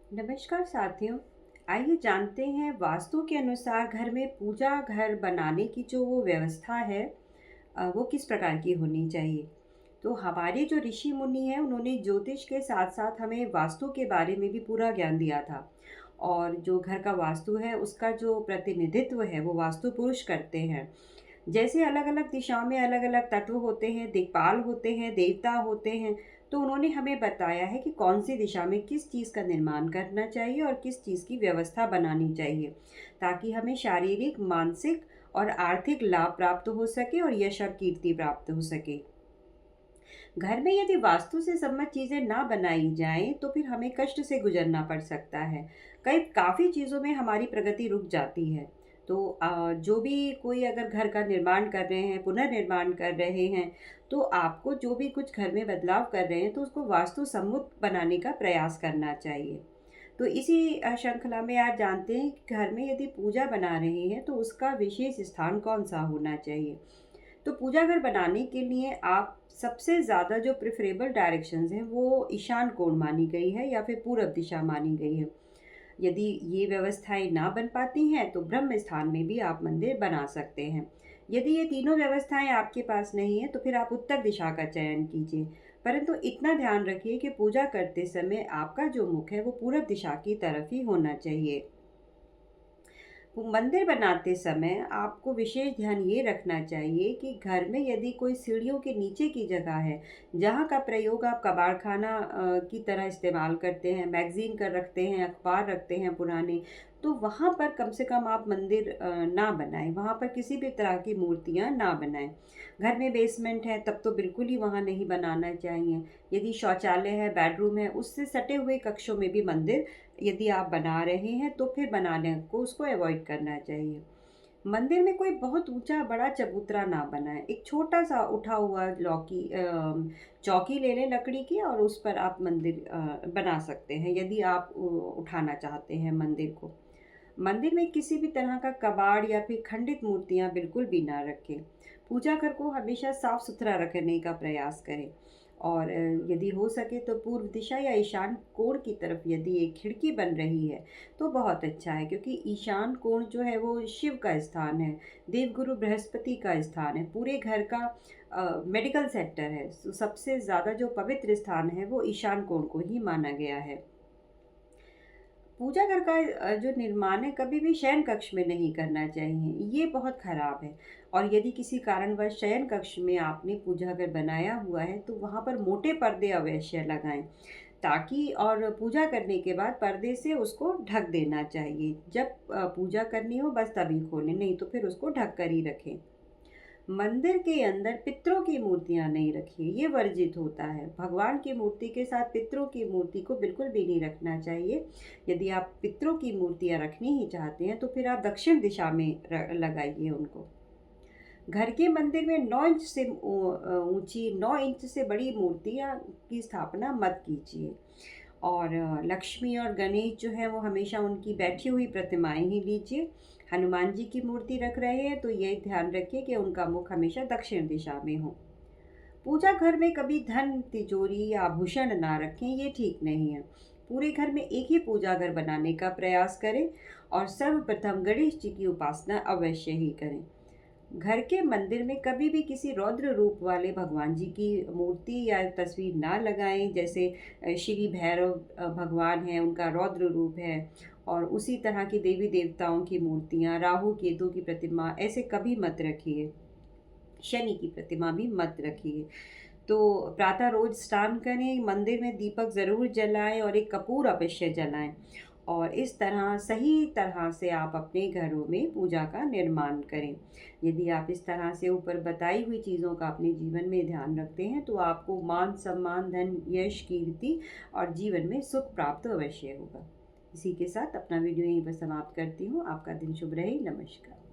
नमस्कार साथियों। आइए जानते हैं वास्तु के अनुसार घर में पूजा घर बनाने की जो वो व्यवस्था है वो किस प्रकार की होनी चाहिए। तो हमारे जो ऋषि मुनि हैं उन्होंने ज्योतिष के साथ साथ हमें वास्तु के बारे में भी पूरा ज्ञान दिया था। और जो घर का वास्तु है उसका जो प्रतिनिधित्व है वो वास्तु पुरुष करते हैं। जैसे अलग-अलग दिशाओं में अलग-अलग तत्व होते हैं, दिक्पाल होते हैं, देवता होते हैं, तो उन्होंने हमें बताया है कि कौन-सी दिशा में किस चीज़ का निर्माण करना चाहिए और किस चीज़ की व्यवस्था बनानी चाहिए, ताकि हमें शारीरिक, मानसिक और आर्थिक लाभ प्राप्त हो सके और यश और कीर्ति प्राप्त हो सके। घर में यदि वास्तु से संबंधित चीज़ें ना बनाई जाएँ, तो फिर हमें कष्ट से गुज़रना पड़ सकता है। काफ़ी चीज़ों में हमारी प्रगति रुक जाती है। तो जो भी कोई अगर घर का निर्माण कर रहे हैं, पुनर्निर्माण कर रहे हैं, तो आपको जो भी कुछ घर में बदलाव कर रहे हैं, तो उसको वास्तु सम्मुत बनाने का प्रयास करना चाहिए। तो इसी श्रृंखला में आज जानते हैं कि घर में यदि पूजा बना रहे हैं, तो उसका विशेष स्थान कौन-सा होना चाहिए। तो पूजा घर बनाने के लिए आप सबसे ज़्यादा जो प्रेफ़रेबल डायरेक्शंस हैं, वो ईशान कोण मानी गई है या फिर पूरब दिशा मानी गई है। यदि ये व्यवस्थाएँ ना बन पाती हैं, तो ब्रह्म स्थान में भी आप मंदिर बना सकते हैं। यदि ये तीनों व्यवस्थाएँ आपके पास नहीं हैं, तो फिर आप उत्तर दिशा का चयन कीजिए। परंतु इतना ध्यान रखिए कि पूजा करते समय आपका जो मुख है, वो पूरब दिशा की तरफ ही होना चाहिए। मंदिर बनाते समय आपको विशेष ध्यान ये रखना चाहिए कि घर में यदि कोई सीढ़ियों के नीचे की जगह है, जहाँ का प्रयोग आप कबाड़खाना की तरह इस्तेमाल करते हैं, मैगज़ीन कर रखते हैं, अखबार रखते हैं पुराने, तो वहाँ पर कम से कम आप मंदिर ना बनाएँ, वहाँ पर किसी भी तरह की मूर्तियाँ ना बनाएँ। घर में बेसमेंट है तब तो बिल्कुल ही वहाँ नहीं बनाना चाहिए। यदि शौचालय है, बेडरूम है, उससे सटे हुए कक्षों में भी मंदिर यदि आप बना रहे हैं तो फिर बनाने को उसको अवॉइड करना चाहिए। मंदिर में कोई बहुत ऊँचा बड़ा चबूतरा ना बनाएँ। एक छोटा-सा उठा हुआ चौकी ले लें लकड़ी की और उस पर आप मंदिर बना सकते हैं यदि आप उठाना चाहते हैं मंदिर को। मंदिर में किसी भी तरह का कबाड़ या फिर खंडित मूर्तियाँ बिल्कुल भी ना रखें। पूजा घर को हमेशा साफ-सुथरा रखने का प्रयास करें और यदि हो सके तो पूर्व दिशा या ईशान कोण की तरफ यदि एक खिड़की बन रही है, तो बहुत अच्छा है क्योंकि ईशान कोण जो है वो शिव का स्थान है, देवगुरु बृहस्पति का स्थान है, पूरे घर का मेडिकल सेंटर है। सबसे ज़्यादा जो पवित्र स्थान है वो ईशान कोण को ही माना गया है। पूजा घर का जो निर्माण है कभी भी शयन कक्ष में नहीं करना चाहिए, ये बहुत खराब है। और यदि किसी कारणवश शयन कक्ष में आपने पूजा घर बनाया हुआ है, तो वहाँ पर मोटे पर्दे अवश्य लगाएँ, ताकि और पूजा करने के बाद पर्दे से उसको ढक देना चाहिए। जब पूजा करनी हो बस तभी खोलें, नहीं तो फिर उसको ढक कर ही रखें। मंदिर के अंदर पितरों की मूर्तियाँ नहीं रखिए, ये वर्जित होता है। भगवान की मूर्ति के साथ पितरों की मूर्ति को बिल्कुल भी नहीं रखना चाहिए। यदि आप पितरों की मूर्तियाँ रखनी ही चाहते हैं, तो फिर आप दक्षिण दिशा में लगाइए उनको। घर के मंदिर में 9 इंच से ऊँची 9 इंच से बड़ी मूर्तियाँ की स्थापना मत कीजिए। और लक्ष्मी और गणेश जो हैं वो हमेशा उनकी बैठी हुई प्रतिमाएँ ही लीजिए। हनुमान जी की मूर्ति रख रहे हैं तो ये ध्यान रखिए कि उनका मुख हमेशा दक्षिण दिशा में हो। पूजा घर में कभी धन, तिजोरी या आभूषण ना रखें, ये ठीक नहीं है। पूरे घर में एक ही पूजा घर बनाने का प्रयास करें और सर्वप्रथम गणेश जी की उपासना अवश्य ही करें। घर के मंदिर में कभी भी किसी रौद्र रूप वाले भगवान जी की मूर्ति या तस्वीर ना लगाएं। जैसे श्री भैरव भगवान हैं, उनका रौद्र रूप है और उसी तरह की देवी देवताओं की मूर्तियाँ, राहु केतु की प्रतिमा ऐसे कभी मत रखिए। शनि की प्रतिमा भी मत रखिए। तो प्रातः रोज स्नान करें, मंदिर में दीपक ज़रूर जलाएं और एक कपूर अवश्य जलाएं। और इस तरह सही तरह से आप अपने घरों में पूजा का निर्माण करें। यदि आप इस तरह से ऊपर बताई हुई चीज़ों का अपने जीवन में ध्यान रखते हैं, तो आपको मान, सम्मान, धन, यश, कीर्ति और जीवन में सुख प्राप्त अवश्य होगा। इसी के साथ अपना वीडियो यहीं पर समाप्त करती हूँ। आपका दिन शुभ रहे। नमस्कार।